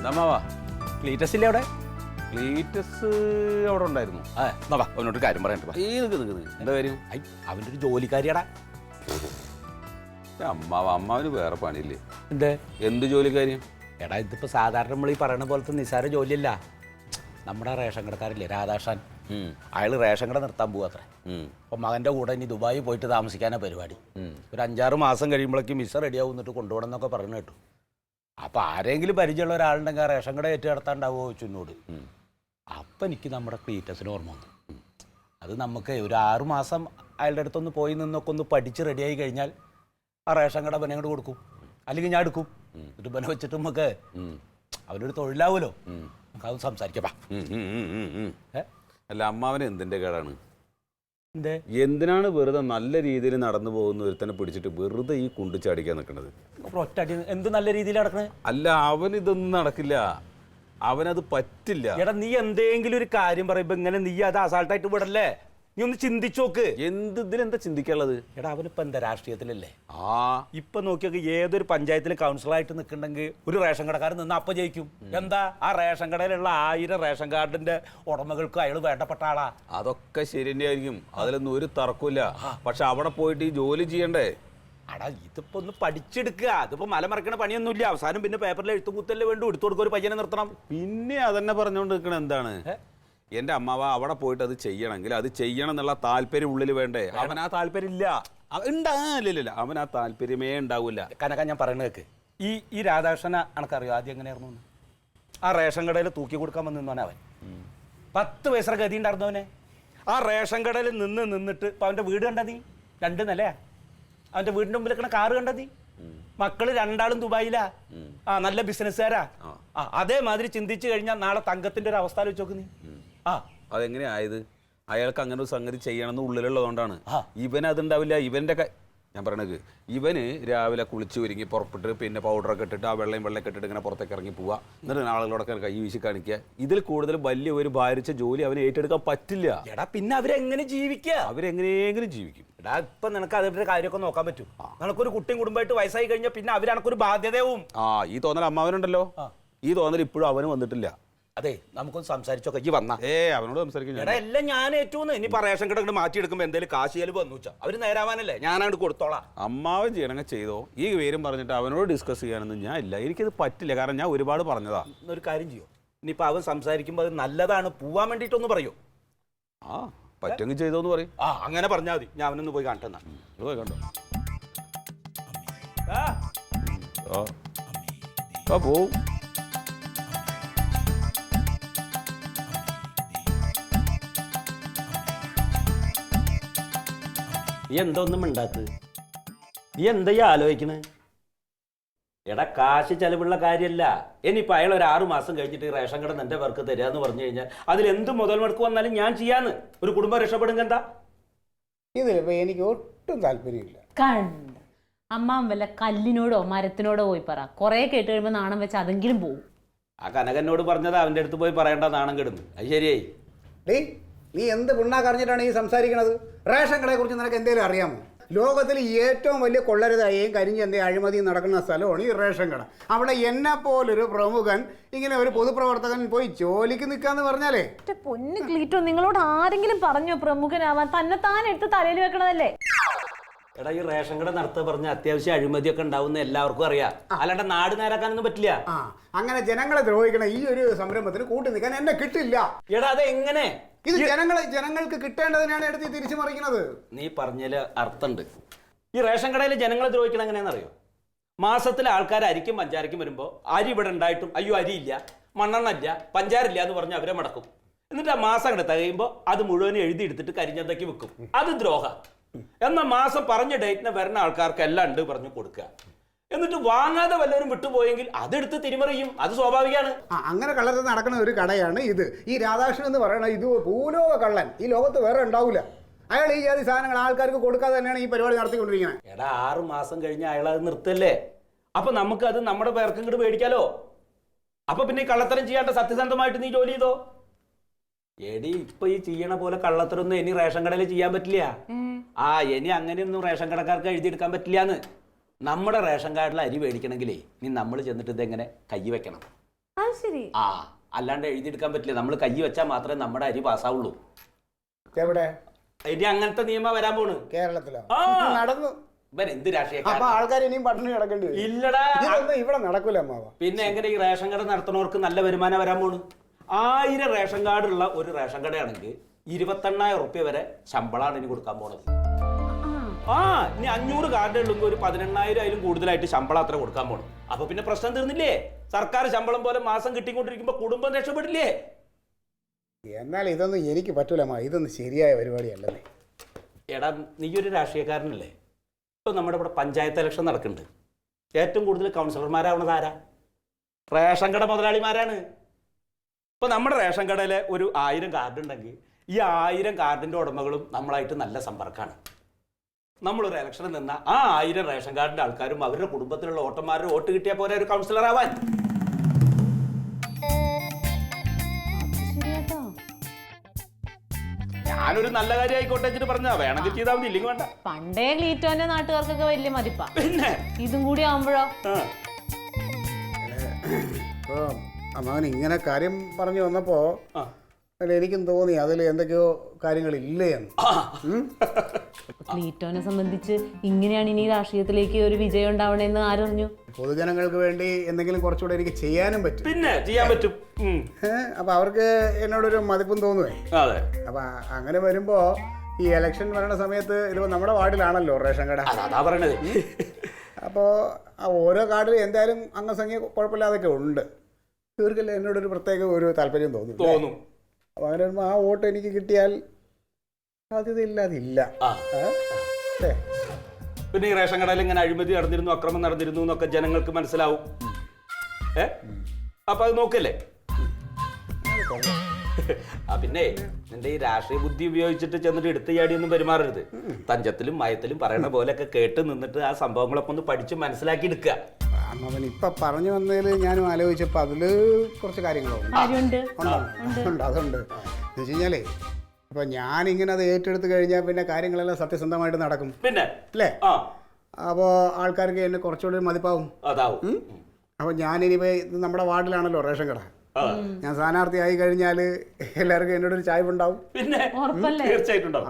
നമ്മാവാ Cletus ഇല്ലേ അവിടെ? Cletus അവിടെ ഉണ്ടായിരുന്നു. എന്നാ അവനോട് കാര്യം പറയണ്ട. എന്താ കാര്യം? അവൻ്റെ ഒരു ജോലിക്കാരിയാടാ. അമ്മാവന് വേറെ പണിയില്ലേ? എന്തേ? എന്ത് ജോലിക്കാര്യം? എടാ ഇതിപ്പോൾ സാധാരണ നമ്മൾ ഈ പറയണ പോലത്തെ നിസ്സാര ജോലിയല്ല. നമ്മുടെ റേഷൻ കടക്കാരില്ലേ രാധാകൃഷ്ണൻ, അയാൾ റേഷൻ കട നിർത്താൻ പോവാത്രേ. അപ്പം മകൻ്റെ കൂടെ ഇനി ദുബായി പോയിട്ട് താമസിക്കാനാണ് പരിപാടി. ഒരു 5-6 മാസം കഴിയുമ്പോഴേക്കും വിസ റെഡിയാവും, എന്നിട്ട് കൊണ്ടുപോകണം എന്നൊക്കെ പറഞ്ഞു കേട്ടു. അപ്പം ആരെങ്കിലും പരിചയമുള്ള ഒരാളുണ്ടെങ്കിൽ ആ റേഷൻ കട ഏറ്റു നടത്താണ്ടാവുമോ ചോദിച്ചോട്. അപ്പം എനിക്ക് നമ്മുടെ ക്ലീറ്റസിന് ഓർമ്മ വന്നു. അത് നമുക്ക് ഒരു 6 മാസം അയാളുടെ അടുത്തൊന്ന് പോയി നിന്നൊക്കെ ഒന്ന് പഠിച്ച് റെഡിയായി കഴിഞ്ഞാൽ ആ റേഷൻ കട ബനെ അങ്ങോട്ട് കൊടുക്കും, അല്ലെങ്കിൽ ഞാൻ എടുക്കും. എന്നിട്ട് ബനെ വെച്ചിട്ട് നമുക്ക് അവനൊരു തൊഴിലാവുമല്ലോ. നമുക്ക് അത് സംസാരിക്കാം. അല്ല, അമ്മാവന് എന്തിൻ്റെ കേടാണ്? എന്തേ? എന്തിനാണ് വെറുതെ നല്ല രീതിയിൽ നടന്നു പോകുന്ന ഒരുത്തനെ പിടിച്ചിട്ട് വെറുതെ ഈ കുണ്ടിച്ചാടിക്കാൻ നിൽക്കുന്നത്? ഒറ്റ അടി എന്ത് നല്ല രീതിയിൽ നടക്കണേ? അല്ല, അവനിതൊന്നും നടക്കില്ല, അവനത് പറ്റില്ല. എടാ നീ എന്തെങ്കിലും ഒരു കാര്യം പറയുമ്പോ ഇങ്ങനെ നീ അത് അസാൾട്ടായിട്ട് വിടല്ലേ? നീ ഒന്ന് ചിന്തിച്ചു നോക്ക്. ഇതിലെന്താ ചിന്തിക്കാനുള്ളത്? എടാ അവനിപ്പോ എന്താ രാഷ്ട്രീയത്തിലല്ലേ? ഇപ്പൊ നോക്കിയൊക്കെ ഏതൊരു പഞ്ചായത്തിൽ കൗൺസിലറായിട്ട് നിൽക്കണമെങ്കിൽ ഒരു റേഷൻ കടക്കാരൻ നിന്ന് അപ്പൊ ജയിക്കും. എന്താ ആ റേഷൻ കടയിലുള്ള 1000 റേഷൻ കാർഡിന്റെ ഉടമകൾക്ക് അയാൾ വേണ്ടപ്പെട്ട ആളാ. അതൊക്കെ ശരി തന്നെയായിരിക്കും, അതിലൊന്നും ഒരു തർക്കമില്ല. പക്ഷെ അവിടെ പോയിട്ട് ഈ ജോലി ചെയ്യണ്ടേ? അടാ ഇതിപ്പോ ഒന്ന് പഠിച്ചെടുക്കുക. അതിപ്പോ മലമറക്കണ പണിയൊന്നുമില്ല. അവസാനം പിന്നെ പേപ്പറിൽ എഴുത്തും കുത്തല്ലേ വേണ്ടു, എടുത്തു കൊടുക്കുക, ഒരു പയ്യനെ നിർത്തണം. പിന്നെ അതന്നെ പറഞ്ഞുകൊണ്ട് നിൽക്കണ എന്താണ്? എൻ്റെ അമ്മാവ അവിടെ പോയിട്ട് അത് ചെയ്യണമെങ്കിൽ അത് ചെയ്യണം എന്നുള്ള താല്പര്യം ഉള്ളിൽ വേണ്ടേ? അവൻ ആ താല്പര്യം ഇല്ല, ഉണ്ടാകില്ല. അവൻ ആ താല്പര്യമേ ഉണ്ടാവില്ല. കനക ഞാൻ പറയുന്നത് കേൾക്ക്. ഈ രാധാകൃഷ്ണനെ അനക്കറിയോ ആദ്യം എങ്ങനെയായിരുന്നു? ആ റേഷൻ കടയിൽ തൂക്കി കൊടുക്കാൻ വന്ന് നിന്നോനെ അവൻ 10 പൈസ ഗതി ഉണ്ടായിരുന്നവനെ. ആ റേഷൻ കടയിൽ നിന്നിട്ട് ഇപ്പം അവൻ്റെ വീട് കണ്ട നീ? 2 നിലയാ. അവൻ്റെ വീടിൻ്റെ മുമ്പിൽ നിൽക്കണ കാറ് കണ്ട നീ? മക്കള് 2 ദുബായിലാ. നല്ല ബിസിനസ്സുകാരാ. അതേമാതിരി ചിന്തിച്ചു കഴിഞ്ഞാൽ നാളെ തങ്കത്തിന്റെ ഒരു അവസ്ഥ വെച്ച് നോക്ക് നീ. അതെങ്ങനെയായത്? അയാൾക്ക് അങ്ങനെ ഒരു സംഗതി ചെയ്യണമെന്ന് ഉള്ളിലുള്ളതുകൊണ്ടാണ്. ഇവൻ അതുണ്ടാവില്ല. ഇവന്റെ ഞാൻ പറയണത്, ഇവന് രാവിലെ കുളിച്ച് ഒരുങ്ങി പുറപ്പെട്ട് പിന്നെ പൗഡറൊക്കെ ഇട്ടിട്ട് ആ വെള്ളയൊക്കെ ഇട്ടിട്ട് ഇങ്ങനെ പുറത്തേക്ക് ഇറങ്ങി പോവുക, എന്നിട്ട് ആളുകളോടൊക്കെ കൈ വീശി കാണിക്കുക. ഇതിൽ കൂടുതൽ വലിയ ഒരു ഭാരിച്ച ജോലി അവന് ഏറ്റെടുക്കാൻ പറ്റില്ല. എടാ പിന്നെ അവരെങ്ങനെ ജീവിക്കുക? അവരെങ്ങനെയെങ്കിലും ജീവിക്കും. എടാ ഇപ്പൊ നിനക്ക് അതിന്റെ കാര്യമൊക്കെ നോക്കാൻ പറ്റും. നിനക്കൊരു കുട്ടിയും കുടുംബമായിട്ട് വയസ്സായി കഴിഞ്ഞാൽ പിന്നെ അവരനക്കൊരു ബാധ്യതയാവും. ഈ തോന്നൽ അമ്മാവനുണ്ടല്ലോ, ഈ തോന്നൽ ഇപ്പോഴും അവന് വന്നിട്ടില്ല. അതെ, നമുക്കൊന്ന് സംസാരിച്ചോക്കെ. ഈ വന്നാ അവനോട് സംസാരിക്കും. എടാ എല്ലാം ഞാൻ ഏറ്റവും ഇനി റേഷൻ കട മാറ്റിയെടുക്കുമ്പോൾ എന്തെങ്കിലും കാശ് ചെലവ് വന്നു വെച്ചാൽ അവര് നേരാവാനല്ലേ, ഞാനാണ്ട് കൊടുത്തോളാം. അമ്മാവൻ ചെയ്യണമെങ്കിൽ ചെയ്തോ. ഈ പേരും പറഞ്ഞിട്ട് അവനോട് ഡിസ്കസ് ചെയ്യാനൊന്നും ഞാൻ ഇല്ല. എനിക്കത് പറ്റില്ല, കാരണം ഞാൻ ഒരുപാട് പറഞ്ഞതാ. ഒരു കാര്യം ചെയ്യോ, ഇനിയിപ്പോ അവൻ സംസാരിക്കുമ്പോൾ അത് നല്ലതാണ്, പോവാൻ വേണ്ടിയിട്ടൊന്ന് പറയോ? പറ്റുമെങ്കിൽ ചെയ്തോന്ന് പറയും. അങ്ങനെ പറഞ്ഞാൽ മതി. ഞാൻ അവനൊന്ന് പോയി കാണട്ടെന്നാ. പോയി കണ്ടോ? പോവും. നീ എന്താ ഒന്നും ഉണ്ടാക്ക്? നീ എന്താ ഈ ആലോചിക്കണേ? എടാ കാശ് ചെലവുള്ള കാര്യമല്ല. ഇനിയിപ്പോൾ അയാൾ ഒരു 6 മാസം കഴിഞ്ഞിട്ട് റേഷൻ കട എൻ്റെ പേർക്ക് തരാന്ന് പറഞ്ഞു കഴിഞ്ഞാൽ അതിലെന്ത് മുതൽ മുടക്ക് വന്നാലും ഞാൻ ചെയ്യാന്ന്. ഒരു കുടുംബം രക്ഷപ്പെടുക എന്താ? ഇതിലിപ്പോൾ എനിക്ക് ഒട്ടും താല്പര്യമില്ല. കണ്ട അമ്മാൻ വല്ല കല്ലിനോടോ മരത്തിനോടോ പോയി പറ. കുറെ കേട്ട് കഴിയുമ്പോൾ നാണം വെച്ച് അതെങ്കിലും പോവും. ആ കനകനോട് പറഞ്ഞത് അവൻ്റെ അടുത്ത് പോയി പറയേണ്ട, നാണം കെടുന്നു. അത് ശരിയായി. നീ എന്ത് പിണ്ണാക്കറിഞ്ഞിട്ടാണ് ഈ സംസാരിക്കണത്? റേഷൻ കടയെ കുറിച്ച് നിനക്ക് എന്തെങ്കിലും അറിയാമോ? ലോകത്തിൽ ഏറ്റവും വലിയ കൊള്ളരുതായും കരിഞ്ചന്തയും അഴിമതിയും നടക്കുന്ന സ്ഥലമാണ് ഈ റേഷൻ കട. അവിടെ എന്നെ പോലൊരു പ്രമുഖൻ ഇങ്ങനെ ഒരു പൊതുപ്രവർത്തകൻ പോയി ജോലിക്ക് നിൽക്കാന്ന് പറഞ്ഞാലേ. പൊന്നു ക്ലീറ്റോ, നിങ്ങളോട് ആരെങ്കിലും പറഞ്ഞോ പ്രമുഖനാവാൻ? തന്നെ താൻ എടുത്ത് തലയിൽ വെക്കണതല്ലേ? എടാ ഈ റേഷൻ കട നടത്ത പറഞ്ഞ അത്യാവശ്യം അഴിമതിയൊക്കെ ഉണ്ടാവുന്ന എല്ലാവർക്കും അറിയാം. അല്ലാണ്ട് നാട് നേരാക്കാനൊന്നും പറ്റില്ല. അങ്ങനെ ജനങ്ങളെ ദ്രോഹിക്കണ ഈ ഒരു സംരംഭത്തിന് കൂട്ടി നിൽക്കാൻ എന്നെ കിട്ടില്ല. എടാ അത് എങ്ങനെ? ഇത് ജനങ്ങൾക്ക് കിട്ടേണ്ടതിനാണ് എടുത്ത് തിരിച്ചു മറിക്കുന്നത്. നീ പറഞ്ഞതില് അർത്ഥമുണ്ട്. ഈ റേഷൻ കടയിൽ ജനങ്ങളെ ദ്രോഹിക്കണം എങ്ങനെയാണെന്നറിയോ? മാസത്തിലെ ആൾക്കാർ അരിക്കും പഞ്ചാരക്കും വരുമ്പോൾ അരി ഇവിടെ ഉണ്ടായിട്ടും അയ്യോ അരിയില്ല, മണ്ണെണ്ണ ഇല്ല, പഞ്ചാരില്ല എന്ന് പറഞ്ഞ് അവരെ മടക്കും. എന്നിട്ട് ആ മാസം അങ്ങോട്ട് തികയുമ്പോൾ അത് മുഴുവനും എഴുതിയെടുത്തിട്ട് കരിഞ്ചന്തയ്ക്ക് വെക്കും. അത് ദ്രോഹം. എന്നാൽ മാസം പറഞ്ഞ ഡേറ്റിന് വരുന്ന ആൾക്കാർക്ക് എല്ലാം ഉണ്ട് പറഞ്ഞു കൊടുക്കുക. എന്നിട്ട് വാങ്ങാതെ വല്ലവരും വിട്ടുപോയെങ്കിൽ അതെടുത്ത് തിരിമറിയും. അത് സ്വാഭാവികമാണ്. അങ്ങനെ കള്ളത്തിൽ നടക്കുന്ന ഒരു കടയാണ് ഇത്. ഈ രാധാകൃഷ്ണൻ എന്ന് പറയുന്നത് ഇത് ഭൂലോക കള്ളൻ. ഈ ലോകത്ത് വേറെ ഉണ്ടാവില്ല. അയാൾ ഈ ജാതി സാധനങ്ങൾ ആൾക്കാർക്ക് കൊടുക്കാതെ തന്നെയാണ് ഈ പരിപാടി നടത്തിക്കൊണ്ടിരിക്കുന്നത്. എടാ 6 മാസം കഴിഞ്ഞ് അയാൾ അത് നിർത്തല്ലേ? അപ്പൊ നമുക്കത് നമ്മുടെ പേർക്കും കൂടെ മേടിക്കാലോ. അപ്പൊ പിന്നെ ഈ കള്ളത്തരം ചെയ്യാണ്ട് സത്യസന്ധമായിട്ട് നീ ജോലി ചെയ്തോ. എടി ഇപ്പൊ ഈ ചെയ്യണ പോലെ കള്ളത്തരൊന്നും ഇനി റേഷൻ കടയിൽ ചെയ്യാൻ പറ്റില്ല. ഇനി അങ്ങനെയൊന്നും റേഷൻ കടക്കാർക്ക് എഴുതിയെടുക്കാൻ പറ്റില്ലാന്ന്. നമ്മുടെ റേഷൻ കാർഡിൽ അരി മേടിക്കണമെങ്കിലേ നീ നമ്മൾ ചെന്നിട്ട് ഇതെങ്ങനെ കൈ വെക്കണം. അത് ശരി. ആ അല്ലാണ്ട് എഴുതിയെടുക്കാൻ പറ്റില്ല. നമ്മൾ കൈ വെച്ചാൽ മാത്രമേ നമ്മുടെ അരി പാസ്സാവുള്ളൂ. എവിടെ? ഇനി അങ്ങനത്തെ നിയമം വരാൻ പോണ് കേരളത്തിലോ? ആ. നടന്നു. ഇവൻ എന്ത് രാഷ്ട്രീയ അപ്പൊ ആൾക്കാർ ഇനിയും പട്ടിണി കിടക്കേണ്ടി വരും. ഇല്ലടാ, ഇതൊന്നും ഇവിടെ നടക്കൂല അമ്മാവ. പിന്നെ എങ്ങനെ ഈ റേഷൻ കട നടത്തുന്നവർക്ക് നല്ല വരുമാനം വരാൻ പോണ്? 1000 റേഷൻ കാർഡുള്ള ഒരു റേഷൻ കടയാണെങ്കിൽ 28,000 റുപ്യ വരെ ശമ്പളമാണ് ഇനി കൊടുക്കാൻ പോണത്. ആ ഇനി 500 കാർഡ് ഉള്ളെങ്കിൽ ഒരു 18,000 അതിലും കൂടുതലായിട്ട് ശമ്പളം അത്ര കൊടുക്കാൻ പോണം. അപ്പൊ പിന്നെ പ്രശ്നം തീർന്നില്ലേ? സർക്കാർ ശമ്പളം പോലെ മാസം കിട്ടിക്കൊണ്ടിരിക്കുമ്പോ കുടുംബം രക്ഷപ്പെടില്ലേ? എന്നാൽ ഇതൊന്നും എനിക്ക് പറ്റൂല അമ്മ. ഇതൊന്നും ശരിയായ പരിപാടിയല്ലേ. എടാ നീ ഒരു രാഷ്ട്രീയക്കാരനല്ലേ? ഇപ്പൊ നമ്മുടെ ഇവിടെ പഞ്ചായത്ത് ഇലക്ഷൻ നടക്കുന്നുണ്ട്. ഏറ്റവും കൂടുതൽ കൗൺസിലർമാരാവണത് ആരാ? റേഷൻ കട മുതലാളിമാരാണ്. ഇപ്പൊ നമ്മുടെ റേഷൻ കടയിലെ ഒരു 1000 കാർഡ് ഉണ്ടെങ്കിൽ ഈ 1000 കാർഡിന്റെ ഉടമകളും നമ്മളായിട്ട് നല്ല സമ്പർക്കമാണ്. നമ്മളൊരു ഇലക്ഷനിൽ നിന്ന ആ 1000 റേഷൻ കാർഡിന്റെ ആൾക്കാരും അവരുടെ കുടുംബത്തിലുള്ള വോട്ടർമാരുടെ വോട്ട് കിട്ടിയാൽ പോലെ ഒരു കൗൺസിലർ ആവാൻ. ഞാനൊരു നല്ല കാര്യം ആയിക്കോട്ടെ വെച്ചിട്ട് പറഞ്ഞാ വേണമെങ്കിൽ ചെയ്താൽ മതി, ഇല്ലെങ്കിൽ വേണ്ട. പണ്ടേ ക്ലീറ്റോന്റെ നാട്ടുകാർക്കൊക്കെ വലിയ മതിപ്പാ. പിന്നെ ഇതും കൂടി ആവുമ്പോഴോ? ഇപ്പൊ അമ്മാവൻ ഇങ്ങനെ കാര്യം പറഞ്ഞു വന്നപ്പോ എനിക്കും തോന്നി അതിൽ എന്തൊക്കെയോ കാര്യങ്ങളില്ലേ എന്ന്. ക്ലീറ്റോനെ സംബന്ധിച്ച് ഇങ്ങനെയാണ് ഇനി രാഷ്ട്രീയത്തിലേക്ക് ഒരു വിജയം ഉണ്ടാവണമെന്ന് ആരറിഞ്ഞു? പൊതുജനങ്ങൾക്ക് വേണ്ടി എന്തെങ്കിലും കുറച്ചുകൂടെ എനിക്ക് ചെയ്യാനും പറ്റും. പിന്നെ ചെയ്യാൻ പറ്റും. അപ്പൊ അവർക്ക് എന്നോടൊരു മതിപ്പും തോന്നുവേ. അതെ, അപ്പൊ അങ്ങനെ വരുമ്പോ ഈ ഇലക്ഷൻ വരണ സമയത്ത് ഇതിപ്പോ നമ്മുടെ വാർഡിലാണല്ലോ റേഷൻ കട. അതാ പറയണത്. അപ്പോൾ ആ ഓരോ കാർഡിലും എന്തായാലും അംഗസംഖ്യ കുഴപ്പമില്ലാതൊക്കെ ഉണ്ട്. ഇവർക്കല്ലേ എന്നോടൊരു പ്രത്യേക ഒരു താല്പര്യം തോന്നും. അപ്പോൾ അങ്ങനെ വരുമ്പോൾ ആ വോട്ട് എനിക്ക് കിട്ടിയാൽ സാധ്യതയില്ലാതില്ല. പിന്നെ ഈ റേഷൻ കടയിൽ ഇങ്ങനെ അഴിമതി നടന്നിരുന്നു, അക്രമം നടന്നിരുന്നു എന്നൊക്കെ ജനങ്ങൾക്ക് മനസ്സിലാവും. അപ്പൊ അത് നോക്കല്ലേ? പിന്നെ നിന്റെ ഈ രാഷ്ട്രീയ ബുദ്ധി ഉപയോഗിച്ചിട്ട് ചെന്നിട്ട് എടുത്ത് ചാടിയൊന്നും പെരുമാറരുത്. തഞ്ചത്തിലും മയത്തിലും പറയണ പോലെയൊക്കെ കേട്ട് നിന്നിട്ട് ആ സംഭവങ്ങളൊക്കെ ഒന്ന് പഠിച്ച് മനസ്സിലാക്കി എടുക്കുക. അവൻ ഇപ്പൊ പറഞ്ഞു വന്നതിൽ ഞാനും ആലോചിച്ചപ്പോ അതില് കുറച്ച് കാര്യങ്ങളുണ്ട്. അതുണ്ട് എന്ന് വെച്ച് കഴിഞ്ഞാലേ ഇപ്പൊ ഞാനിങ്ങനെ അത് ഏറ്റെടുത്ത് കഴിഞ്ഞാൽ പിന്നെ കാര്യങ്ങളെല്ലാം സത്യസന്ധമായിട്ട് നടക്കും. പിന്നെ അല്ലേ? അപ്പോൾ ആൾക്കാർക്ക് എന്നെ കുറച്ചുകൂടി മതിപ്പാവും. അപ്പൊ ഞാനിനിപ്പോ ഇത് നമ്മുടെ വാർഡിലാണല്ലോ റേഷൻ കട. ഞാൻ സ്ഥാനാർത്ഥിയായി കഴിഞ്ഞാൽ എല്ലാവർക്കും എന്നോട് ഒരു ചായ്വ് ഉണ്ടാവും. പിന്നെ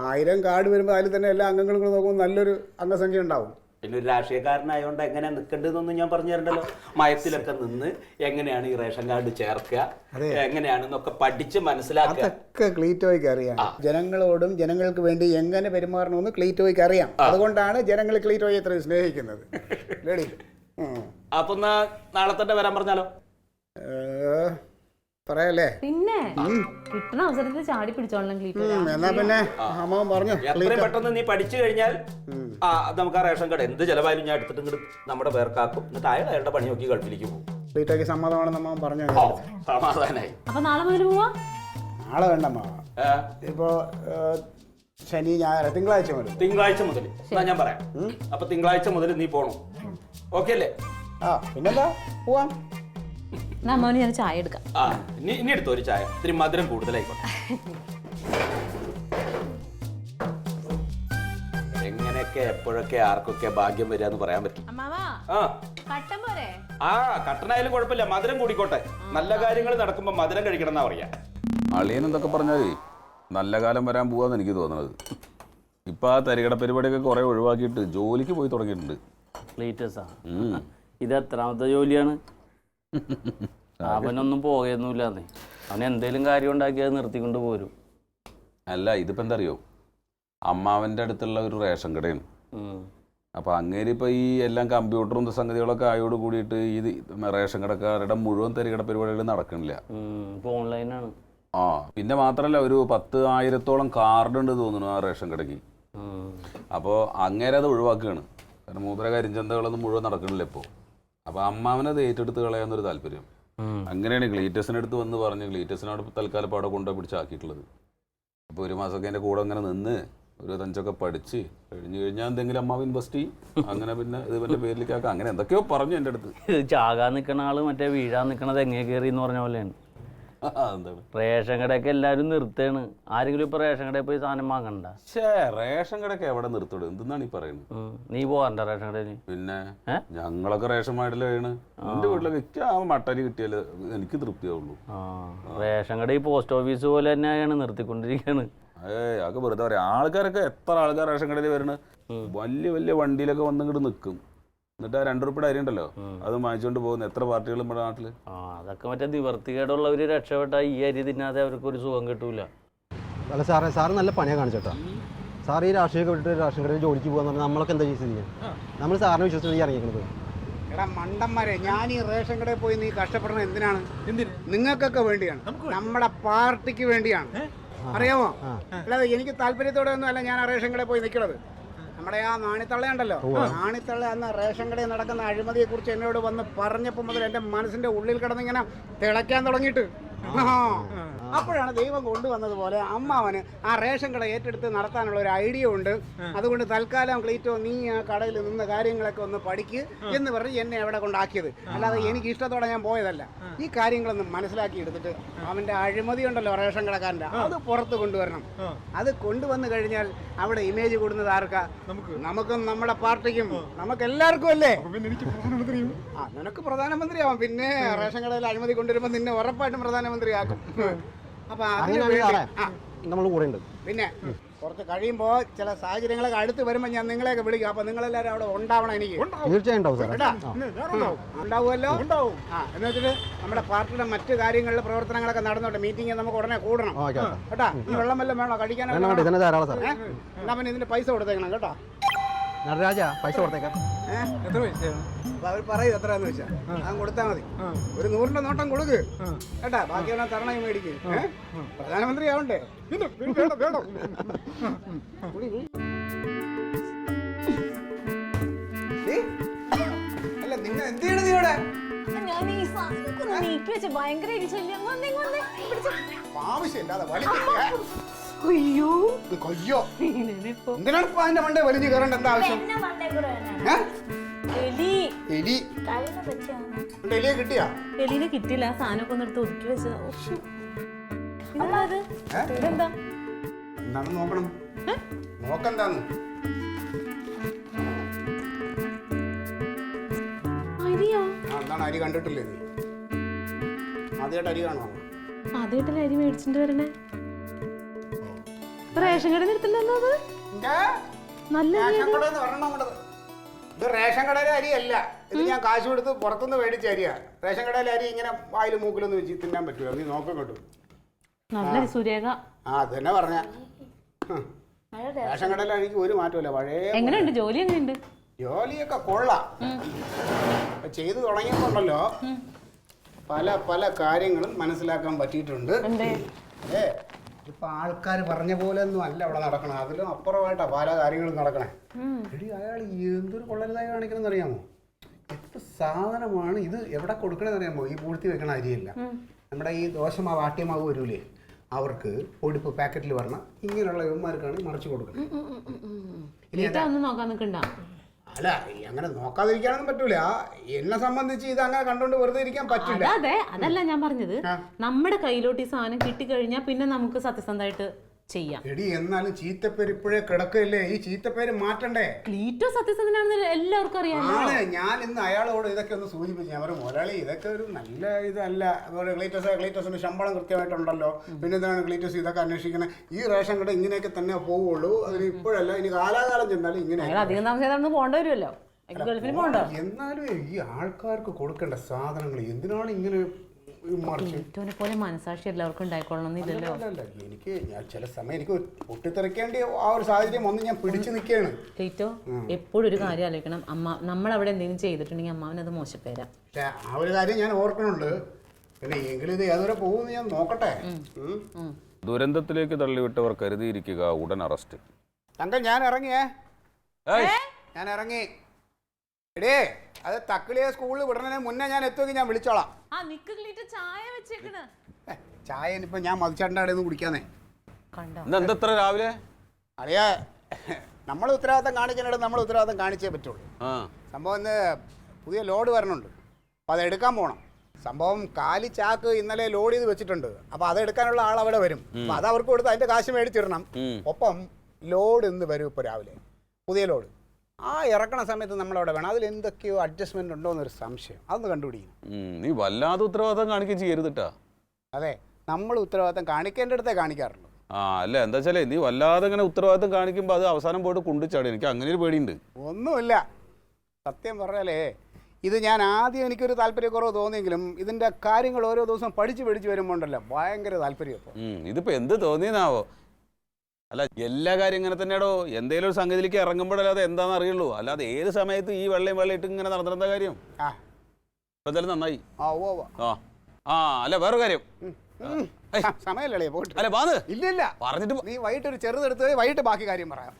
1000 കാർഡ് വരുമ്പോൾ അതിൽ തന്നെ എല്ലാ അംഗങ്ങളും കൂടെ നോക്കുമ്പോൾ നല്ലൊരു അംഗസംഖ്യ ഉണ്ടാവും. പിന്നെ ഒരു രാഷ്ട്രീയക്കാരനായതുകൊണ്ട് എങ്ങനെയാ നിൽക്കേണ്ടതെന്നൊന്നും ഞാൻ പറഞ്ഞു തരണ്ടല്ലോ. മയത്തിലൊക്കെ നിന്ന് എങ്ങനെയാണ് ഈ റേഷൻ കാർഡ് ചേർക്കുക, എങ്ങനെയാണെന്നൊക്കെ പഠിച്ച് മനസ്സിലാക്കുക. അതൊക്കെ ക്ലീറ്റോയ്ക്ക് അറിയാം. ജനങ്ങളോടും ജനങ്ങൾക്ക് വേണ്ടി എങ്ങനെ പെരുമാറണമെന്ന് ക്ലീറ്റോയ്ക്ക് അറിയാം. അതുകൊണ്ടാണ് ജനങ്ങൾ ക്ലീറ്റോയെ ഇത്രയും സ്നേഹിക്കുന്നത്. അപ്പൊ നാളെ തന്നെ വരാൻ പറഞ്ഞാലോ? പറയാല്ലേ? പിന്നെ കിട്ടുന്ന അവസരത്തിൽ ചാടി പിടിച്ചോളണം ക്ലീറ്റോ. എന്നാ പിന്നെ അമ്മാവൻ പറഞ്ഞു എത്രയും പെട്ടെന്ന് നീ പഠിച്ചു കഴിഞ്ഞാൽ നമുക്ക് ആ റേഷൻ കട എന്ത് ചെലവായാലും ഞാൻ എടുത്തിട്ട് ഇങ്ങോട്ട് നമ്മുടെ പേർക്കാക്കും. എന്നിട്ട് അയാളുടെ പണി നോക്കി ഗൾഫിലേക്ക് പോകും. ക്ലീറ്റോയ്ക്ക് സമ്മതമാണെന്ന് അമ്മാവൻ പറഞ്ഞു. സമാധാനായി. അപ്പൊ നാളെ മുതൽ പോവാ? നാളെ വേണ്ട അമ്മാവ. ഇപ്പോ ശനി ഞായർ തിങ്കളാഴ്ച മുതൽ ഞാൻ പറയാം. അപ്പൊ തിങ്കളാഴ്ച മുതൽ നീ പോണം. ഓക്കെ അല്ലേ? പിന്നെന്താ പോവാം. നമ്മന് ഞാൻ ചായ എടുക്കാം. ഇനി എടുത്തോ ഒരു ചായ, ഇത്തിരി മധുരം കൂടുതലായിക്കോട്ടെ. എങ്ങനെയൊക്കെ എപ്പോഴൊക്കെ ആർക്കൊക്കെ ഭാഗ്യം വരിക എന്ന് പറയാൻ പറ്റും. കട്ടനായാലും കുഴപ്പമില്ല, മധുരം കൂടിക്കോട്ടെ. നല്ല കാര്യങ്ങൾ നടക്കുമ്പോ മധുരം കഴിക്കണം എന്നാ പറയാ. അളിയൻ എന്തൊക്കെ പറഞ്ഞാലേ നല്ല കാലം വരാൻ പോവാന്ന് എനിക്ക് തോന്നുന്നത്. ഇപ്പൊ ആ തരികട പരിപാടിയൊക്കെ കുറെ ഒഴിവാക്കിയിട്ട് ജോലിക്ക് പോയി തുടങ്ങിയിട്ടുണ്ട്. ഇത് എത്രാമത്തെ ജോലിയാണ്? അവനൊന്നും പോകയൊന്നുമില്ലാന്നേ. അവൻ എന്തേലും കാര്യം ഉണ്ടാക്കി അത് നിർത്തിക്കൊണ്ട് പോരും. അല്ല, ഇതിപ്പോ എന്താ അറിയോ, അമ്മാവന്റെ അടുത്തുള്ള ഒരു റേഷൻ കടയാണ്. അപ്പൊ അങ്ങേര് ഇപ്പൊ ഈ എല്ലാം കമ്പ്യൂട്ടറും സംഗതികളൊക്കെ ആയോട് കൂടിയിട്ട് ഈ റേഷൻ കടക്കാരുടെ മുഴുവൻ തരികട പരിപാടികൾ നടക്കണില്ല. ഓൺലൈനാണ്. പിന്നെ മാത്രല്ല ഒരു 10,000-ഓളം കാർഡ് ഉണ്ട് തോന്നുന്നു ആ റേഷൻ കടയ്ക്ക്. അപ്പോൾ അങ്ങേരെ അത് ഒഴിവാക്കുകയാണ്. കാരണം മൂത്ര കരിഞ്ചന്തകളൊന്നും മുഴുവൻ നടക്കണില്ല ഇപ്പോൾ. അപ്പോൾ അമ്മാവനത് ഏറ്റെടുത്ത് കളയാന്നൊരു താല്പര്യം. അങ്ങനെയാണ് ക്ലീറ്റസിനടുത്ത് വന്ന് പറഞ്ഞ് ക്ലീറ്റസിനോട് തൽക്കാലം അവിടെ കൊണ്ടുപോയി പിടിച്ചാക്കിയിട്ടുള്ളത്. അപ്പോൾ ഒരു മാസമൊക്കെ എൻ്റെ കൂടെ അങ്ങനെ നിന്ന് ഒരു 5 പഠിച്ച് കഴിഞ്ഞ് കഴിഞ്ഞാൽ എന്തെങ്കിലും അമ്മാവ് ഇൻവെസ്റ്റ് ചെയ്യും. അങ്ങനെ പിന്നെ ഇത് എൻ്റെ പേരിലേക്ക് ആക്കാം. അങ്ങനെ എന്തൊക്കെയോ പറഞ്ഞു എൻ്റെ അടുത്ത്. ഇത് ചാകാൻ നിൽക്കണ ആള് മറ്റേ വീഴാൻ നിൽക്കണത് എങ്ങനെ കയറി എന്ന് പറഞ്ഞ പോലെയാണ്. എന്താണ് റേഷൻ കടയൊക്കെ എല്ലാവരും നിർത്തേണ്. ആരെങ്കിലും ഇപ്പൊ റേഷൻ കടയിൽ പോയി സാധനം വാങ്ങണ്ട. റേഷൻ കടയൊക്കെ എവിടെ നിർത്തോട്? എന്തെന്നാണ് ഈ പറയുന്നത്? നീ പോവാണ്ട റേഷൻ കടയിൽ? പിന്നെ ഞങ്ങളൊക്കെ റേഷൻ മാഡിലാണ്. എന്റെ വീട്ടിലൊക്കെ എനിക്ക് ആ മട്ടരി കിട്ടിയാല് എനിക്ക് തൃപ്തിയാവുള്ളൂ. റേഷൻ കട ഈ പോസ്റ്റ് ഓഫീസ് പോലെ തന്നെയാണ് നിർത്തിക്കൊണ്ടിരിക്കുകയാണ്. അതൊക്കെ വെറുതെ പറയാം. ആൾക്കാരൊക്കെ എത്ര ആൾക്കാർ റേഷൻ കടയിൽ വരുന്നത് വലിയ വലിയ വണ്ടിയിലൊക്കെ വന്നിങ്ങോട്ട് നിൽക്കും. എന്നിട്ട് ആ 2 രൂപയുടെ അരി ഉണ്ടല്ലോ അത് വാങ്ങിച്ചുകൊണ്ട് പോകുന്ന എത്ര പാർട്ടികൾ നമ്മുടെ നാട്ടില്. അതൊക്കെ മറ്റേ നിവർത്തികേടുള്ളവര് രക്ഷപ്പെട്ട ഈ അരി തിന്നാതെ അവർക്ക് ഒരു സുഖം കിട്ടൂല. അല്ല സാറേ, സാറ് നല്ല പണിയാണ് കാണിച്ചേട്ടാ. സാർ ഈ രാഷ്ട്രീയമൊക്കെ വിട്ടിട്ട് റേഷൻ കടയിൽ ജോലിക്ക് പോകാന്ന് പറഞ്ഞാൽ നമ്മളൊക്കെ എന്താ ചെയ്യുക? നമ്മൾ സാറിനെ വിശ്വസിച്ച് ഇറങ്ങിക്കുന്നത്. എടാ മണ്ടന്മാരെ, ഞാൻ ഈ റേഷൻ കടയിൽ പോയി നീ കഷ്ടപ്പെടുന്നത് എന്തിനാണ്? നിങ്ങൾക്കൊക്കെ വേണ്ടിയാണ്, നമ്മുടെ പാർട്ടിക്ക് വേണ്ടിയാണ്. അറിയാമോ? അല്ലാതെ എനിക്ക് താല്പര്യത്തോടെ ഒന്നും അല്ല ഞാൻ ആ റേഷൻ കടയിൽ പോയി നിൽക്കുന്നത്. നമ്മുടെ ആ നാണിത്തള്ളയുണ്ടല്ലോ, നാണിത്തള്ള അന്ന് റേഷൻ കടയിൽ നടക്കുന്ന അഴിമതിയെ കുറിച്ച് എന്നോട് വന്ന് പറഞ്ഞപ്പോൾ മുതൽ എൻ്റെ മനസ്സിന്റെ ഉള്ളിൽ കിടന്നിങ്ങനെ തിളയ്ക്കാൻ തുടങ്ങിയിട്ട് അപ്പോഴാണ് ദൈവം കൊണ്ടുവന്നതുപോലെ അമ്മാവന് ആ റേഷൻ കട ഏറ്റെടുത്ത് നടത്താനുള്ള ഒരു ഐഡിയ ഉണ്ട്. അതുകൊണ്ട് തൽക്കാലം ക്ലീറ്റോ നീ ആ കടയിൽ നിന്ന് കാര്യങ്ങളൊക്കെ ഒന്ന് പഠിക്ക് എന്ന് പറഞ്ഞ് എന്നെ അവിടെ കൊണ്ടാക്കിയത്. അല്ലാതെ എനിക്ക് ഇഷ്ടത്തോടെ ഞാൻ പോയതല്ല. ഈ കാര്യങ്ങളൊന്നും മനസ്സിലാക്കി എടുത്തിട്ട് അവൻ്റെ അഴിമതി ഉണ്ടല്ലോ റേഷൻ കടക്കാരൻ്റെ, അത് പുറത്ത് കൊണ്ടുവരണം. അത് കൊണ്ടുവന്നു കഴിഞ്ഞാൽ അവിടെ ഇമേജ് കൂടുന്നത് ആർക്കാ? നമുക്കും നമ്മുടെ പാർട്ടിക്കും നമുക്ക് എല്ലാവർക്കും അല്ലേ. ആ നിനക്ക് പ്രധാനമന്ത്രിയാവാം. പിന്നെ റേഷൻ കടയിൽ അഴിമതി കൊണ്ടുവരുമ്പോൾ നിന്നെ ഉറപ്പായിട്ടും പ്രധാനമന്ത്രിയാക്കും. അപ്പൊ നമ്മൾ കൂടെ ഉണ്ട്. പിന്നെ കുറച്ച് കഴിയുമ്പോൾ ചില സാഹചര്യങ്ങളൊക്കെ അടുത്ത് വരുമ്പോൾ ഞാൻ നിങ്ങളെയൊക്കെ വിളിക്കും. അപ്പൊ നിങ്ങളെല്ലാവരും അവിടെ ഉണ്ടാവണം. എനിക്ക് തീർച്ചയായും ഉണ്ടാവും സാർ. ഉണ്ടാവുമല്ലോ. ആ എന്ന് വെച്ചിട്ട് നമ്മുടെ പാർട്ടിയുടെ മറ്റു കാര്യങ്ങളിലെ പ്രവർത്തനങ്ങളൊക്കെ നടന്നോട്ടെ. മീറ്റിംഗ് നമുക്ക് ഉടനെ കൂടണം കേട്ടാ. ഈ വെള്ളം വല്ലതും വേണോ കഴിക്കാനോ? ധാരാളം സാർ. എന്നാ പിന്നെ ഇതിന്റെ പൈസ കൊടുത്തേക്കണം കേട്ടോ. നടരാജ പൈസ കൊടുത്തേക്കാം. എത്ര പൈസയാണ്? അപ്പൊ അവർ പറയും എത്രയാന്ന് വെച്ചാ അത് കൊടുത്താൽ മതി. ഒരു 100ന്റെ നോട്ടം കൊടുക്ക് കേട്ടാ. ബാക്കിയുള്ള തരണയും മേടിക്കും. പ്രധാനമന്ത്രി ആവണ്ടേ? അല്ല നിങ്ങൾ എന്ത് ചെയ്യണത് നീ ഇവിടെ? ആവശ്യമില്ലാതെ കൊയ്യോ എന്തിനാണ് ഇപ്പൊ അതിന്റെ മണ്ടേ വലിഞ്ഞു കയറേണ്ട? എന്താ ആവശ്യം? എലിയെ കിട്ടിയാ? എലിനെ കിട്ടിയില്ല. ആ സാധനമൊക്കെ ഒന്ന് എടുത്ത് ഒതുക്കി വെച്ചതാ. എന്താണെന്ന് നോക്കണം. നോക്കെന്താന്ന്? എന്താണ് അരി കണ്ടിട്ടില്ലേ നീ? ആദ്യമായിട്ട് അരി കാണുമോ? ആദ്യമായിട്ടല്ലേ അരി മേടിച്ചിട്ട് വരണേ. റേഷൻ കട നിർത്തണ്ടത് നല്ല ഇത് റേഷൻ കടയിലെ അരിയല്ല. ഇത് ഞാൻ കാശ് കൊടുത്ത് പുറത്തുനിന്ന് മേടിച്ച അരിയാ. റേഷൻ കടയിലെ അരി ഇങ്ങനെ വായിൽ മൂക്കിലൊന്നും വെച്ച് തിന്നാൻ പറ്റൂല. നീ നോക്കം കിട്ടും. നല്ല സുരേഖ. ആ അത് തന്നെ പറഞ്ഞ റേഷൻ കടയിലെ അരിക്ക് ഒരു മാറ്റമില്ല. പഴയ എങ്ങനെയുണ്ട് ജോലി? എങ്ങനെയുണ്ട്? ജോലിയൊക്കെ കൊള്ളാം. ചെയ്തു തുടങ്ങിയപ്പോണ്ടല്ലോ പല പല കാര്യങ്ങളും മനസ്സിലാക്കാൻ പറ്റിയിട്ടുണ്ട്. ഇപ്പൊ ആൾക്കാർ പറഞ്ഞ പോലെ ഒന്നും അല്ല അവിടെ നടക്കണം. അതിലും അപ്പുറമായിട്ടാ പല കാര്യങ്ങളും നടക്കണേ. എടി അയാൾ എന്തൊരു കൊള്ളരുതായി കാണിക്കണമെന്ന് അറിയാമോ? എത്ര സാധനമാണ് ഇത് എവിടെ കൊടുക്കണമെന്ന് അറിയാമോ? ഈ പൂഴ്ത്തി വെക്കണ അരിയല്ല. നമ്മുടെ ഈ ദോശമാവ് ആട്ടിയമാവ് വരൂലേ, അവർക്ക് പൊടിപ്പ് പാക്കറ്റിൽ വരണം. ഇങ്ങനെയുള്ള യുവന്മാർക്കാണ് മറിച്ച് കൊടുക്കണം. നോക്കാൻ നിൽക്കണ്ട. അല്ല അങ്ങനെ നോക്കാതിരിക്കാനൊന്നും പറ്റൂല. എന്നെ സംബന്ധിച്ച് ഇത് അങ്ങനെ കണ്ടോണ്ട് വെറുതെ ഇരിക്കാൻ പറ്റില്ല. അതെ അതല്ല ഞാൻ പറഞ്ഞത്. നമ്മുടെ കയ്യിലോട്ട് ഈ സാധനം കിട്ടിക്കഴിഞ്ഞാൽ പിന്നെ നമുക്ക് സത്യസന്ധമായിട്ട് ചെയ്യാം. എടി എന്നാലും ചീത്തപ്പേര് ഇപ്പോഴേ കിടക്കല്ലേ. ഈ ചീത്തപ്പേര് മാറ്റണ്ടേ? ക്ലീറ്റോ സത്യസന്ധനാണെന്ന് എല്ലാവർക്കും അറിയാമോ. ഞാൻ ഇന്ന് അയാളോട് ഇതൊക്കെ ഒന്ന് സൂചിപ്പിച്ചു. ഞാൻ പറയും മുരളി ഇതൊക്കെ ഒരു നല്ല ഇതല്ല. അതുപോലെ ക്ലീറ്റസിന് ശമ്പളം കൃത്യമായിട്ടുണ്ടല്ലോ. പിന്നെ എന്താണ് ക്ലീറ്റസ് ഇതൊക്കെ അന്വേഷിക്കുന്നത്? ഈ റേഷൻ കട ഇങ്ങനെയൊക്കെ തന്നെ പോവുള്ളൂ. അതിന് ഇപ്പോഴല്ല, ഇനി കാലാകാലം ചെന്നാലും ഇങ്ങനെ അധികം താമസം പോകേണ്ടി വരുമല്ലോ. ഗൾഫിൽ പോകണ്ടോ? എന്നാലും ഈ ആൾക്കാർക്ക് കൊടുക്കേണ്ട സാധനങ്ങൾ എന്തിനാണ് ഇങ്ങനെ ക്ലീറ്റോനെ പോലെ മനസാക്ഷി എല്ലാവർക്കും ഉണ്ടായിക്കൊള്ളണമെന്നില്ലല്ലോ. എനിക്ക് ചില സമയം എനിക്ക് പൊട്ടിത്തെറിക്കേണ്ട ആ ഒരു സാഹചര്യം ഒന്ന് ഞാൻ പിടിച്ചു നിൽക്കുകയാണ്. ക്ലീറ്റോ എപ്പോഴും ഒരു കാര്യം ആലോചിക്കണം. നമ്മൾ അവിടെ എന്തെങ്കിലും ചെയ്തിട്ടുണ്ടെങ്കിൽ അമ്മാവനത് മോശപ്പേരാ. പക്ഷെ ആ ഒരു കാര്യം ഞാൻ ഓർക്കണുണ്ട്. പിന്നെ എങ്കിലും ഇത് ഏതുവരെ പോകുമെന്ന് ഞാൻ നോക്കട്ടെ. ദുരന്തത്തിലേക്ക് തള്ളിവിട്ടവർ കരുതിയിരിക്കുക, ഉടൻ അറസ്റ്റ്. അങ്കിൾ ഞാൻ ഇറങ്ങിയേ. ഞാൻ ഇറങ്ങി. എടേ അത് തക്കിളിയെ സ്കൂളിൽ വിടണതിന് മുന്നേ ഞാൻ എത്തുമെങ്കിൽ ഞാൻ വിളിച്ചോളാം. ചായ ഇനിയിപ്പോ ഞാൻ മതിച്ചേട്ടൻ്റെ അവിടെ നിന്ന് കുടിക്കാന്നേ. എന്തത്ര രാവിലെ അറിയാ നമ്മൾ ഉത്തരവാദിത്തം കാണിക്കാനായിട്ട് നമ്മൾ ഉത്തരവാദിത്തം കാണിച്ചേ പറ്റുള്ളൂ. സംഭവം ഇന്ന് പുതിയ ലോഡ് വരണുണ്ട്. അപ്പോൾ അത് എടുക്കാൻ പോകണം. സംഭവം കാലി ചാക്ക് ഇന്നലെ ലോഡ് ചെയ്ത് വെച്ചിട്ടുണ്ട്. അപ്പോൾ അതെടുക്കാനുള്ള ആൾ അവിടെ വരും. അപ്പോൾ അത് അവർക്ക് കൊടുത്ത് അതിൻ്റെ കാശ് മേടിച്ചിടണം. ഒപ്പം ലോഡ് ഇന്ന് വരും. ഇപ്പോൾ രാവിലെ പുതിയ ലോഡ് ആ ഇറക്കണ സമയത്ത് നമ്മളവിടെ വേണം. അതിൽ എന്തൊക്കെയോ അഡ്ജസ്റ്റ്മെന്റ് ഉണ്ടോ എന്നൊരു സംശയം. അതൊന്ന് കണ്ടുപിടിക്കും. നീ വല്ലാതെ ഉത്തരവാദിത്തം കാണിക്കുകയും ചെയ്യരുതിട്ടാ. അതെ, നമ്മൾ ഉത്തരവാദിത്തം കാണിക്കേണ്ടടുത്തേ കാണിക്കാറുള്ളൂ. അല്ല എന്താ വെച്ചാലേ നീ വല്ലാതെ ഇങ്ങനെ ഉത്തരവാദിത്തം കാണിക്കുമ്പോൾ അത് അവസാനം പോയിട്ട് കുണ്ടിച്ചാടി. എനിക്ക് അങ്ങനെ ഒരു പേടിയുണ്ട്. ഒന്നുമില്ല, സത്യം പറഞ്ഞാലേ ഇത് ഞാൻ ആദ്യം എനിക്കൊരു താല്പര്യക്കുറവ് തോന്നിയെങ്കിലും ഇതിൻ്റെ കാര്യങ്ങൾ ഓരോ ദിവസം പഠിച്ച് വരുമ്പോൾ ഉണ്ടല്ലോ ഭയങ്കര താല്പര്യം. ഇപ്പോൾ ഇതിപ്പോൾ എന്ത് തോന്നിയെന്നാവോ? അല്ല എല്ലാ കാര്യം ഇങ്ങനെ തന്നെയാടോ. എന്തെങ്കിലും ഒരു സംഗതിയിലേക്ക് ഇറങ്ങുമ്പോഴല്ലാതെ എന്താണെന്ന് അറിയുള്ളൂ. അല്ലാതെ ഏത് സമയത്ത് ഈ വെള്ളയും ഇട്ട് ഇങ്ങനെ നടന്നിരുന്ന കാര്യം. ഇപ്പം എന്തായാലും നന്നായി. അല്ല വേറെ കാര്യം സമയമല്ലേ പോയിട്ട്. അല്ല വാന്ന് ഇല്ല പറഞ്ഞിട്ട് നീ വൈകിട്ട് ഒരു ചെറുതെടുത്ത് വൈകിട്ട് ബാക്കി കാര്യം പറയാം.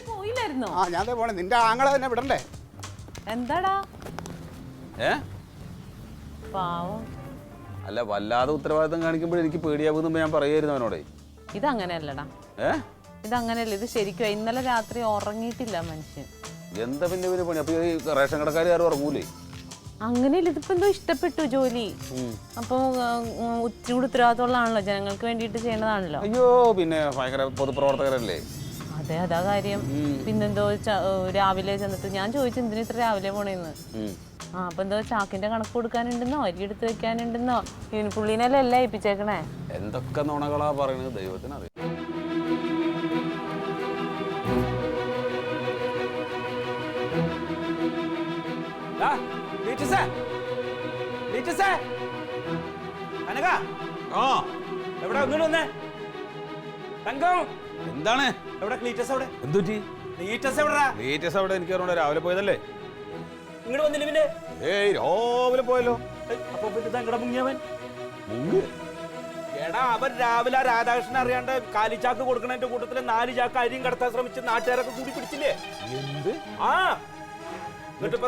പോയില്ലായിരുന്നോ? ഞാൻ പോണേ. നിന്റെ ആങ്ങളെ തന്നെ വിടണ്ടേ? എന്താടാ പാവം. അല്ല വല്ലാതെ ഉത്തരവാദിത്തം കാണിക്കുമ്പോൾ എനിക്ക് പേടിയാവുന്നു ഞാൻ പറയായിരുന്നു അവനോടെ. ഇതങ്ങനെയല്ലടാ, ഇതങ്ങനെയല്ല. ഇത് ശരിക്കും ഇന്നലെ രാത്രി ഉറങ്ങിയിട്ടില്ല മനുഷ്യൻ. എന്താ പിന്നെ പണി? അപ്പൊ ഈ റേഷൻ കടക്കാർ ആരും ഉറങ്ങൂലേ? അങ്ങനെയല്ല, ഇതിപ്പോ എന്തോ ഇഷ്ടപ്പെട്ടു ജോലി. അപ്പൊ ഉച്ചയൂട് ഉത്തരവാദിത്തമുള്ളതാണല്ലോ, ജനങ്ങൾക്ക് വേണ്ടിയിട്ട് ചെയ്യേണ്ടതാണല്ലോ. അയ്യോ പിന്നെ ഭയങ്കര പൊതുപ്രവർത്തകരല്ലേ? അതെ, അതാ കാര്യം. പിന്നെന്തോ രാവിലെ ചെന്നിട്ട് ഞാൻ ചോദിച്ചു എന്തിനാ ഇത്ര രാവിലെ പോണേന്ന്. അപ്പൊ എന്തോ ചാക്കിന്റെ കണക്ക് കൊടുക്കാനുണ്ടെന്നോ അരി എടുത്ത് വെക്കാനുണ്ടെന്നോ. പുള്ളീനെല്ലാം എല്ലാം ഏൽപ്പിച്ചേക്കണേ. എന്തൊക്കെ നുണകളാ പറയുന്നത് ദൈവത്തിനറിയാം. എവിടെ ഒന്നുകൂടെ തങ്കം എന്താണ് എവിടെ ക്ലീറ്റസ്? അവിടെ എന്തുറ്റി? ക്ലീറ്റസ് എവിടെടാ? ക്ലീറ്റസ് അവിടെ എനിക്ക് അറിയണ്ട. രാവിലെ പോയതല്ലേ? ഇങ്ങോട്ട് വന്നില്ല പിന്നെ? ഏയ് രാവിലെ പോയല്ലോ. അപ്പൊ പിന്നെ തങ്കട മുങ്ങിയവൻ എടാ, അവൻ രാവിലെ രാധാകൃഷ്ണൻ അറിയാണ്ട് കാലിച്ചാക്ക് കൊടുക്കണതിന്റെ കൂട്ടത്തില് 4 ചാക്ക് അരിയും കടത്താൻ ശ്രമിച്ച് നാട്ടുകാരൊക്കെ കൂടി പിടിച്ചില്ലേ? എന്ത്? എന്നിട്ടിപ്പോ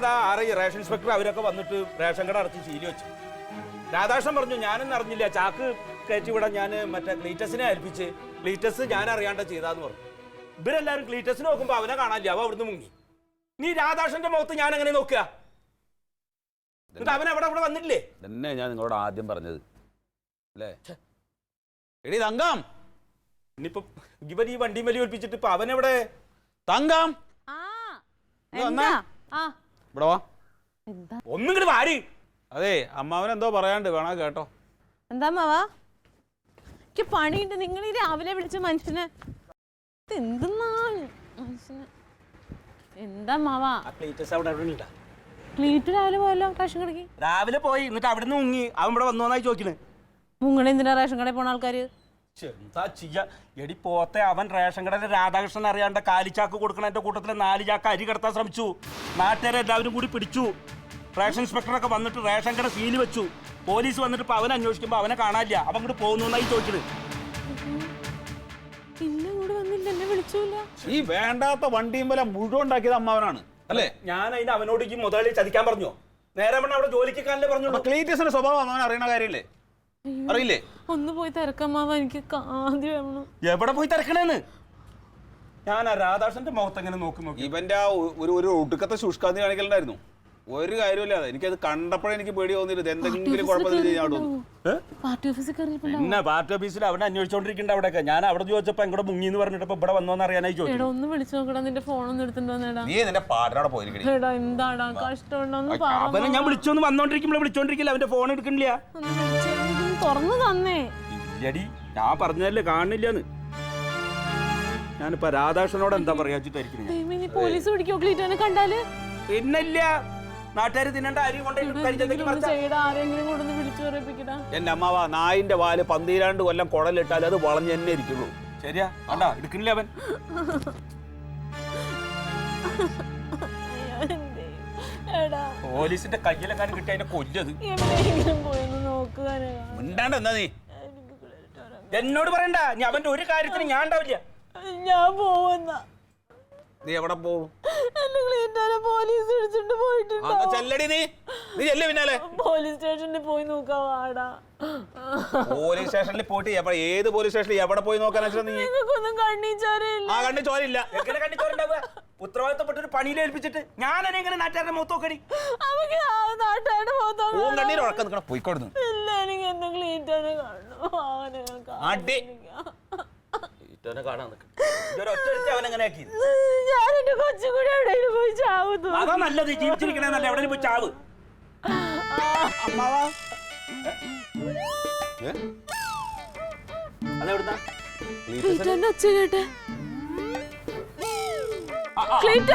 റേഷൻ ഇൻസ്പെക്ടർ അവരൊക്കെ വന്നിട്ട് റേഷൻ കട അടച്ച് ശീലി വെച്ചു. രാധാകൃഷ്ണൻ പറഞ്ഞു ഞാനൊന്നും അറിഞ്ഞില്ല, ചാക്ക് കയറ്റി വിടാൻ ഞാൻ മറ്റേ ക്ലീറ്റസിനെ ഏൽപ്പിച്ച്, ക്ലീറ്റസ് ഞാൻ അറിയാണ്ട ചെയ്താന്ന് പറഞ്ഞു. ഇവരെല്ലാരും ക്ലീറ്റസിനെ നോക്കുമ്പോ അവനെ കാണാനില്ല, അവ അവിടുന്ന് മുങ്ങി. നീ രാധാകൃഷ്ണന്റെ മുഖത്ത് ഞാൻ എങ്ങനെ നോക്കുക? എന്നിട്ട് അവൻ അവിടെ വന്നിട്ടില്ലേ? തന്നെ ഞാൻ നിങ്ങളോട് ആദ്യം പറഞ്ഞത് അല്ലേ? എടി തങ്കം, ഇനിയിപ്പോ ഇവൻ ഈ വണ്ടി വലി ഒൽപ്പിച്ചിട്ട് ഇപ്പൊ അവനെവിടെ? തങ്കം ഇവിടെ വാ. ഒന്നും ഇങ്ങോട്ട് വാരി. അതെ, അമ്മാവൻ എന്തോ പറയാണ്ട്, വേണോ കേട്ടോ. എന്താ മാവാ? എനിക്ക് പണിയുണ്ട്. നിങ്ങൾ ഈ രാവിലെ വിളിച്ച മനുഷ്യനെ എന്തെന്നാണ് മനുഷ്യന്? എന്താ മാവാ? ക്ലീറ്റ് രാവിലെ പോയല്ലോ റേഷൻ കടക്ക്. രാവിലെ പോയി, എന്നിട്ട് അവിടെ നിന്ന് മുങ്ങി. അവൻ ഇവിടെ വന്നോന്നായി ചോദിക്കണേ. മുങ്ങണ എന്തിനാ റേഷൻ കടയിൽ പോണ ആൾക്കാര്? എന്താ ചെയ്യാ? എടി പോത്തെ, അവൻ റേഷൻ കടയിലെ രാധാകൃഷ്ണൻ അറിയാണ്ട് കാലിച്ചാക്ക് കൊടുക്കണതിന്റെ കൂട്ടത്തില് 4 ചാക്ക് അരി കടത്താൻ ശ്രമിച്ചു. നാട്ടുകാരെ എല്ലാവരും കൂടി പിടിച്ചു. റേഷൻ ഇൻസ്പെക്ടറൊക്കെ വന്നിട്ട് റേഷൻ കട സീല് വെച്ചു. പോലീസ് വന്നിട്ട് ഇപ്പൊ അവൻ അന്വേഷിക്കുമ്പോ അവനെ കാണാനില്ല. അവൻ ഇങ്ങോട്ട് പോകുന്നായി ചോദിക്കണേ. ഇല്ല, ഇങ്ങോട്ട് വന്നില്ല, എന്നെ വിളിച്ചില്ല. ഈ വേണ്ടാത്ത വണ്ടിയും പോലെ മുഴുവൻ ഉണ്ടാക്കിയത് അമ്മാവനാണ് അല്ലേ? ഞാൻ അതിന് അവനോട് ഈ മുതലാളി ചതിക്കാൻ പറഞ്ഞു. നേരെ വേണം അവിടെ ജോലിക്ക് കാണില്ലേ പറഞ്ഞു. ക്ലീറ്റസിന്റെ സ്വഭാവം അമ്മാവൻ അറിയണ കാര്യമില്ലേ? അറിയില്ലേ? ഒന്ന് പോയി തിരക്കമ്മാവ, എനിക്ക് ആദ്യം വേണം. എവിടെ പോയി തിരക്കണേന്ന്? ഞാൻ ആ രാധാകൃഷ്ണന്റെ മുഖത്ത് എങ്ങനെ നോക്കി ഇവന്റെ ആ ഒരു ഒടുക്കത്തെ ശുഷ്കാന്തി കാണിക്കലുണ്ടായിരുന്നു. ഒരു കാര്യമില്ല. എനിക്കത് കണ്ടപ്പോഴേ എനിക്ക് പേടി തോന്നിയത് എന്തെങ്കിലും പാർട്ടി ഓഫീസിൽ അവിടെ അന്വേഷിച്ചോണ്ടിരിക്കണ്ട. അവിടെയൊക്കെ ഞാൻ അവിടെ ചോദിച്ചപ്പോ എങ്ങോട്ട് മുങ്ങി എന്ന് പറഞ്ഞിട്ട് ഇവിടെ വന്നോന്ന് അറിയാനായി ചോദിച്ചു. ഒന്ന് വിളിച്ചു നോക്കടാ, നിന്റെ ഫോണൊന്നും എടുത്തിട്ടുണ്ടോടാ? നീ നിന്റെ പാടനോടെ പോയിരിക്കണേ. എന്താടാ കഷ്ടമുണ്ടോന്ന് അവനെ ഞാൻ വിളിച്ചോന്ന് വിളിച്ചോണ്ടിരിക്കില്ല, അവന്റെ ഫോൺ എടുക്കണില്ല. തുറന്നു തന്നേ. ഇല്ലടി, ഞാൻ പറഞ്ഞതല്ലേ കാണില്ലെന്ന്. ഞാനിപ്പോ രാധാകൃഷ്ണനോട് എന്താ പറയാച്ചിട്ടായിരിക്കും. പോലീസ് പിടിക്കോ ക്ലീറ്റോനെ കണ്ടാല്? പിന്നില്ല, നാട്ടുകാര് തിന്നണ്ട അരി ആരെങ്കിലും കൊണ്ടൊന്ന് വിളിച്ചു പറയിപ്പിക്കടാ. എന്റെ അമ്മാവ, നായിന്റെ വാല് 12 കൊല്ലം കുടലിട്ടാൽ അത് വളഞ്ഞു തന്നെ ഇരിക്കുള്ളൂ. ശരിയാ, കണ്ടാ എടുക്കണില്ല അവൻ. പോലീസിന്റെ കയ്യിലെങ്ങാനും കിട്ടി അതിനെ കൊല്ലത്. മിണ്ടാണ്ട് എന്താ നീ? എന്നോട് പറയണ്ട, നീ അവന്റെ ഒരു കാര്യത്തിന് ഞാൻ ഉണ്ടാവില്ല. ഞാൻ പോവുന്ന. നീ എവിടെ പോകും? പോലീസ് വിളിച്ചിട്ട് പോയിട്ടുണ്ട്. ചെല്ലടി നീ പിന്നാലെ പോലീസ് സ്റ്റേഷനിൽ പോയി നോക്കാവാടാ. പോലീസ് സ്റ്റേഷനിൽ പോയിട്ട് ഏത് പോലീസ് സ്റ്റേഷനിൽ എവിടെ പോയി നോക്കാനാ? നിങ്ങൾക്കൊന്നും കണ്ണീ ചോരയില്ല. കണ്ണി ചോരയില്ല. എങ്ങനെ കണ്ണി ചോര ഉണ്ടാവുക? ഉത്തരവാദിത്തപ്പെട്ട ഒരു പണിയിൽ ഏൽപ്പിച്ചിട്ട് ഞാൻ എങ്ങനെ നാട്ടുകാരുടെ മുഖത്ത് നോക്കടി അവക്ക് നാട്ടുകാരുടെ മുഖത്ത് ഓൻ കണ്ണീര് ഉറക്കം നിൽക്കണം പോയിക്കോടുന്നു ഇല്ല, എനിക്ക് എന്തെങ്കിലും ക്ലീറ്റനെ കാണണം. അവനെ അടി ഇറ്റോനെ കാണാൻ അവനെങ്ങനെ ആക്കി ഞാൻ എന്റെ കൊച്ചും കൂടെ എവിടെയെങ്കിലും പോയി ചാവുന്നു. അതാ നല്ലത്, ജീവിച്ചിരിക്കണേന്നല്ല എവിടെയും പോയി ചാവ്. അമ്മാവാ അതെവിടുന്നാ ക്ലീറ്റന്റെ ഒച്ച കേട്ടെ. ക്ലീറ്റ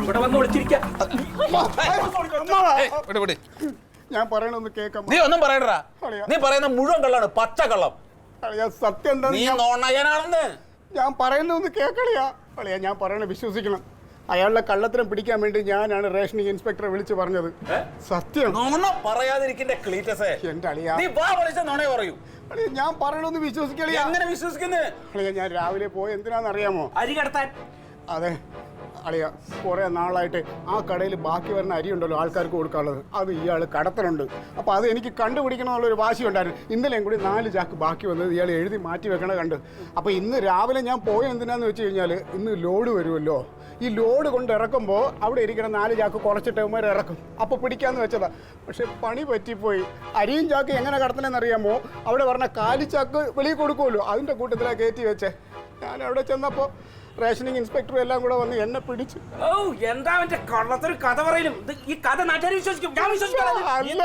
ഇവിടെ വന്ന് വിളിച്ചിരിക്ക. ഞാൻ പറയണൊന്ന് കേൾക്കാം. നീ ഒന്നും പറയണ്ടാ, നീ പറയുന്ന മുഴുവൻ കള്ളാണ്, പച്ച കള്ളം. സത്യം എന്താ നീ നോണയനാണെന്ന്. ഞാൻ പറയുന്നൊന്ന് കേൾക്കളിയാ. അളിയാ ഞാൻ പറയണ വിശ്വസിക്കണം. അയാളുടെ കള്ളത്തിനും പിടിക്കാൻ വേണ്ടി ഞാനാണ് റേഷനിങ് ഇൻസ്പെക്ടറെ വിളിച്ച് പറഞ്ഞത്. സത്യം നോണ പറയാതിരിക്കണ്ടേ ക്ലീറ്റസേ. എന്റെ അളിയാ, നീ വാ വിളിച്ച നോണേ പറയൂ. അളിയാ ഞാൻ പറയണൊന്ന് വിശ്വസിക്കളിയാ. എങ്ങനെ വിശ്വസിക്കുന്നത്? അളിയാ ഞാൻ രാവിലെ പോയി എന്തിനാണെന്നറിയാമോ? അരി കടത്താൻ. അതെ അളിയ, കുറേ നാളായിട്ട് ആ കടയിൽ ബാക്കി വരുന്ന അരി ഉണ്ടല്ലോ ആൾക്കാർക്ക് കൊടുക്കാനുള്ളത്, അത് ഇയാൾ കടത്തലുണ്ട്. അപ്പോൾ അത് എനിക്ക് കണ്ടുപിടിക്കണമെന്നുള്ളൊരു വാശി ഉണ്ടായിരുന്നു. ഇന്നലെയും കൂടി 4 ചാക്ക് ബാക്കി വന്നത് ഇയാൾ എഴുതി മാറ്റി വെക്കണ കണ്ട്. അപ്പോൾ ഇന്ന് രാവിലെ ഞാൻ പോയ എന്തിനാന്ന് വെച്ച് കഴിഞ്ഞാൽ ഇന്ന് ലോഡ് വരുമല്ലോ. ഈ ലോഡ് കൊണ്ട് ഇറക്കുമ്പോൾ അവിടെ ഇരിക്കുന്ന 4 ചാക്ക് കുറച്ചിട്ട് അവന്മാർ ഇറക്കും. അപ്പോൾ പിടിക്കാമെന്ന് വെച്ചതാ. പക്ഷെ പണി പറ്റിപ്പോയി. അരിയും ചാക്ക് എങ്ങനെ കടത്തണമെന്നറിയാമോ? അവിടെ പറഞ്ഞ 4 ചാക്ക് വെളിയിൽ കൊടുക്കുമല്ലോ, അതിൻ്റെ കൂട്ടത്തിലാണ് കയറ്റി വെച്ചേ. ഞാൻ അവിടെ ചെന്നപ്പോൾ റേഷനിങ് ഇൻസ്പെക്ടർ എല്ലാം കൂടെ വന്ന് എന്നെ പിടിച്ചു. ഓ എന്താ അവന്റെ കള്ളത്തൊരു കഥ പറയലും. ഈ കഥ നാട്ടുകാർ വിശ്വസിക്കും, ഞാൻ അല്ല.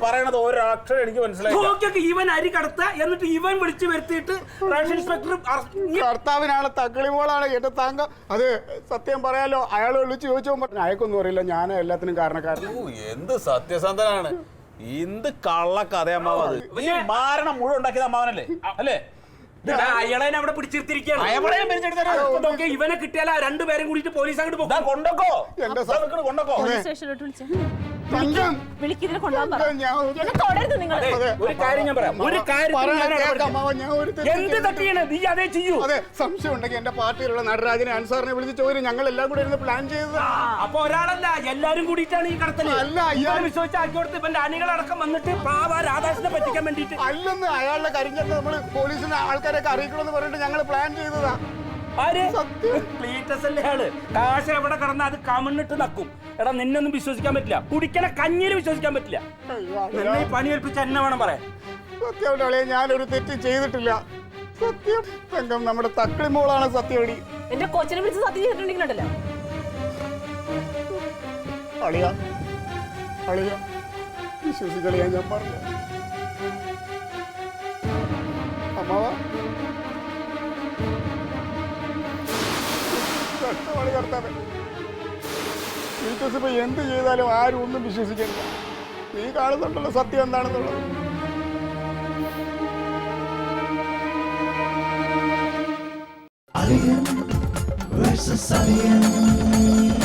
പറയണത് ഒരക്ഷരം എനിക്ക് മനസ്സിലായി. ഇവൻ അരി കടത്ത, എന്നിട്ട് ഇവൻ വിളിച്ചു വരുത്തിയിട്ട് റേഷൻ ഇൻസ്പെക്ടർ കർത്താവിനാണ് തക്കളിമോളാണ് എന്റെ താങ്ക. അത് സത്യം പറയാലോ, അയാൾ വിളിച്ച് ചോദിച്ചോ പറഞ്ഞു അയക്കൊന്നും അറിയില്ല, ഞാൻ എല്ലാത്തിനും കാരണക്കാരൻ. എന്ത് സത്യസന്ധനാണ്, എന്ത് കള്ള കഥയമ്മാവത്. മാരണം മുഴുവൻ ഉണ്ടാക്കിയത് അമ്മാവനല്ലേ അല്ലേ? അയാളെ അവിടെ പിടിച്ചിരുത്തിരിക്കുകയാണ്. ഇവനെ കിട്ടിയാൽ 2 പേരും കൂടിയിട്ട് പോലീസ് അങ്ങോട്ട് പോകും. കൊണ്ടോക്കോ കൊണ്ടോക്കോ. സ്റ്റേഷനിലോട്ട് വിളിച്ചേ. തങ്കം, വിളിക്കുന്നതിന് കൊണ്ടുപോകാൻ പറ. ഞാൻ എന്നെ തൊടരുത് നിങ്ങൾ. ഒരു കാര്യം ഞാൻ പറയാം, ഒരു കാര്യം എന്ത് തട്ടിയാണ് നീ അതേ ചെയ്യൂ. അതെ, സംശയം ഉണ്ടെങ്കിൽ എന്റെ പാർട്ടിയിലുള്ള നടരാജനെ അൻസാറിനെ വിളിച്ച് ചോദിച്ചു. ഞങ്ങൾ എല്ലാം കൂടെ ഇരുന്ന് പ്ലാൻ ചെയ്തത്. അപ്പൊ ഒരാളല്ല, എല്ലാരും കൂടിയിട്ടാണ് ഈ കടത്തല്. അല്ല, ഇയാൾ വിശ്വസിച്ച് ആക്കി കൊടുത്ത് ഇവന്റെ അണികളടക്കം വന്നിട്ട് പാവ രാധാകൃഷ്ണനെ പറ്റിക്കാൻ വേണ്ടിട്ട്. അല്ലെന്ന് അയാളുടെ കരിഞ്ഞത്ത് നമ്മള് പോലീസിനെ ആൾക്കാരൊക്കെ അറിയിക്കണമെന്ന് പറഞ്ഞിട്ട് ഞങ്ങൾ പ്ലാൻ ചെയ്തതാ. കാശ് എവിടെ കടന്ന അത് കമന്നിട്ട് നക്കും. എടാ നിന്നൊന്നും വിശ്വസിക്കാൻ പറ്റില്ല, കുടിക്കണ കഞ്ഞിയിൽ വിശ്വസിക്കാൻ പറ്റില്ല. നിന്നെ ഈ പണി ഏൽപ്പിച്ച എന്നെ വേണം പറയാൻ. സത്യം, ഞാനൊരു തെറ്റ് ചെയ്തിട്ടില്ല. സത്യം തങ്കം, നമ്മുടെ തക്കളിമോളാണ് സത്യവടി. എന്റെ കൊച്ചിനെ വിളിച്ച് സത്യം ചെയ്തിട്ടുണ്ടെങ്കിലുണ്ടല്ലോ. അളിയ അളിയ വിശ്വസിക്കളിയാ ഞാൻ പറഞ്ഞു. അമ്മാവ കഷ്ടമാണ് കർത്താവേ. ഇപ്പൊ എന്ത് ചെയ്താലും ആരും ഒന്നും വിശ്വസിക്കണ്ട. നീ കാണുന്നുണ്ടല്ലോ സത്യം എന്താണെന്നുള്ളത്. Alien versus Alien.